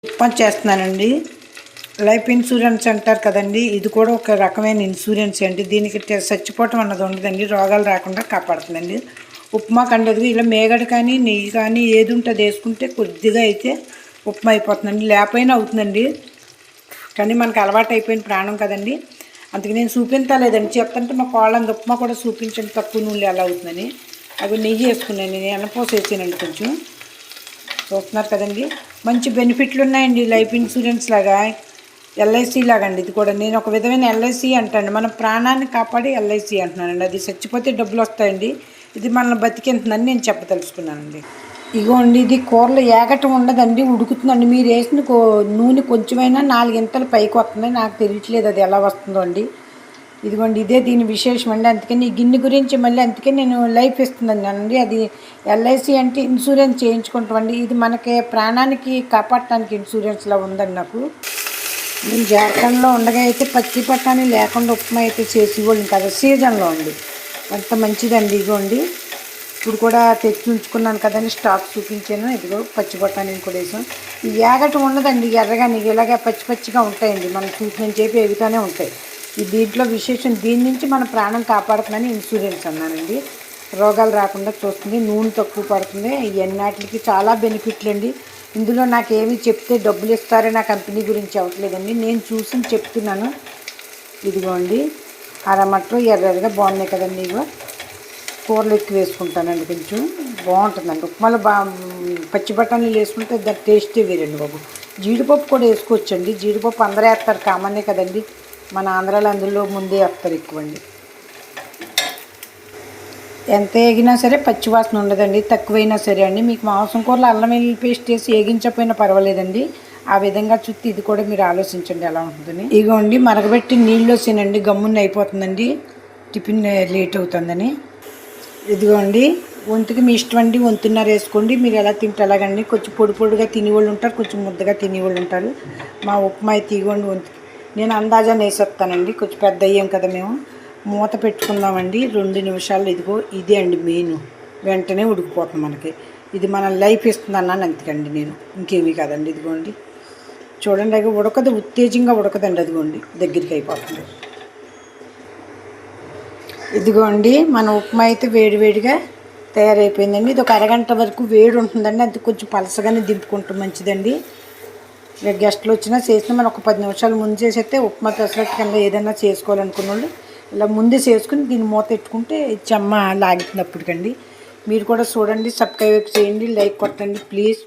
ఉప్మా చేస్తున్నానండి. Life insurance అంటారు కదండి, ఇది కూడా ఒక రకమైన ఇన్సూరెన్స్ అండి. దీనికి చచ్చిపోవటం అన్నది ఉండదండి, రోగాలు రాకుండా కాపాడుతుందండి. ఉప్మా కండదు ఇలా మేగడ కానీ నెయ్యి కానీ ఏది ఉంటే అది వేసుకుంటే కొద్దిగా అయితే ఉప్మా అయిపోతుందండి. లేకపోయినా అవుతుందండి, కానీ మనకు అలవాటు అయిపోయిన ప్రాణం కదండి. అందుకే నేను చూపించలేదండి, చెప్తుంటే మా కోళ్ళంది ఉప్మా కూడా చూపించండి తక్కువ నూనెలు ఎలా అవుతుందని. అవి నెయ్యి వేసుకున్నాను, నేను ఎన్నపోస వేసానండి కొంచెం. చూస్తున్నారు కదండి, మంచి బెనిఫిట్లు ఉన్నాయండి. లైఫ్ ఇన్సూరెన్స్ లాగా ఎల్ఐసి లాగా అండి ఇది కూడా. నేను ఒక విధమైన ఎల్ఐసి అంటాను, మన ప్రాణాన్ని కాపాడి ఎల్ఐసి అంటున్నానండి. అది చచ్చిపోతే డబ్బులు వస్తాయండి, ఇది మనల్ని బతికింటుందని నేను చెప్పదలుచుకున్నానండి. ఇగోండి, ఇది కూరలో ఏగటం ఉండదండి, ఉడుకుతుందండి. మీరు వేసిన నూనె కొంచెమైనా 4 ఇంతలు పైకి వస్తుంది. నాకు తెలియట్లేదు అది ఎలా వస్తుందో అండి. ఇదిగోండి, ఇదే దీని విశేషం అండి. అందుకని ఈ గిన్నె గురించి మళ్ళీ అందుకే నేను లైఫ్ ఇస్తుందండి. అది ఎల్ఐసి అంటే ఇన్సూరెన్స్ చేయించుకుంటామండి. ఇది మనకి ప్రాణానికి కాపాడటానికి ఇన్సూరెన్స్లా ఉందండి నాకు. నేను జార్ఖండ్లో ఉండగా అయితే పచ్చి బఠానీ లేకుండా ఉప్మా అయితే చేసేవాళ్ళం కదా, సీజన్లో అండి. ఎంత మంచిదండి. ఇదిగోండి, ఇప్పుడు కూడా తెచ్చి ఉంచుకున్నాను కదండి, స్టాక్ చూపించాను. ఇదిగో పచ్చి బఠానీని కూడా వేసాం. ఈ ఏగటం ఉండదండి, ఎర్రగా ఇలాగే పచ్చి పచ్చిగా ఉంటాయండి, మనం చూసిన చేపి ఎగుతూనే ఉంటాయి. ఈ దీంట్లో విశేషం, దీని నుంచి మన ప్రాణం కాపాడుతుందని ఇన్సూరెన్స్ అన్నానండి. రోగాలు రాకుండా చూస్తుంది, నూనె తక్కువ పడుతుంది, ఇవన్నిటికి చాలా బెనిఫిట్లు అండి. ఇందులో నాకేమి చెప్తే డబ్బులు ఇస్తారని నా కంపెనీ గురించి అవ్వట్లేదండి, నేను చూసి చెప్తున్నాను. ఇదిగోండి, అరమట్లో ఎర్రగా బాగున్నాయి కదండి. ఇగో కూరలు ఎక్కువ వేసుకుంటానండి, కొంచెం బాగుంటుందండి. ఉప్మాలో పచ్చి బఠానీలు వేసుకుంటే దాని టేస్టే వేరండి బాబు. జీడిపప్పు కూడా వేసుకోవచ్చండి, జీడిపప్పు అందరూ వేస్తారు, కామనే కదండి. మన ఆంధ్రాలో అందులో ముందే వేస్తారు ఎక్కువండి. ఎంత వేగినా సరే పచ్చివాసన ఉండదండి, తక్కువైనా సరే అండి. మీకు మాంసం కూరలో అల్లం వెల్లుల్లి పేస్ట్ వేసి వేగించకపోయినా పర్వాలేదండి. ఆ విధంగా చుట్టూ ఇది కూడా మీరు ఆలోచించండి ఎలా ఉంటుందని. ఇగోండి, మరగబెట్టి నీళ్ళు వచ్చానండి, గమ్మున్న అయిపోతుందండి, టిఫిన్ లేట్ అవుతుందని. ఇదిగోండి, వంతుకి మీ ఇష్టం అండి, వంతున్నర వేసుకోండి, మీరు ఎలా తింటే అలాగండి. కొంచెం పొడి పొడిగా తినేవాళ్ళు ఉంటారు, కొంచెం ముద్దగా తినేవాళ్ళు ఉంటారు. మా ఉప్మా అయితే ఇగోండి వంతుకి నేను అందాజాన్ని వేసేస్తానండి, కొంచెం పెద్ద అయ్యాం కదా మేము. మూత పెట్టుకుందామండి 2 నిమిషాలు. ఇదిగో ఇదే అండి మెయిన్, వెంటనే ఉడికిపోతుంది మనకి. ఇది మన లైఫ్ ఇస్తుంది అన్నాను అంతకండి, నేను ఇంకేమీ కాదండి. ఇదిగోండి చూడండి, అది ఉడకదు, ఉత్తేజంగా ఉడకదండి. అదిగోండి దగ్గరికి అయిపోతుంది. ఇదిగోండి, మన ఉప్మా అయితే వేడివేడిగా తయారైపోయిందండి. ఇది ఒక అరగంట వరకు వేడి ఉంటుందండి, అది కొంచెం పలసగానే దింపుకుంటాం మంచిదండి. ఇక గెస్ట్లు వచ్చినా చేసినా మనం ఒక 10 నిమిషాలు ముందు చేసేస్తే ఉప్మా పెసరట్టు కింద ఏదైనా చేసుకోవాలనుకున్న వాళ్ళు ఇలా ముందే చేసుకుని దీన్ని మూత పెట్టుకుంటే చెమ్మ లాగుతున్నప్పటికండి. మీరు కూడా చూడండి, సబ్స్క్రైబ్ చేయండి, లైక్ కొట్టండి ప్లీజ్.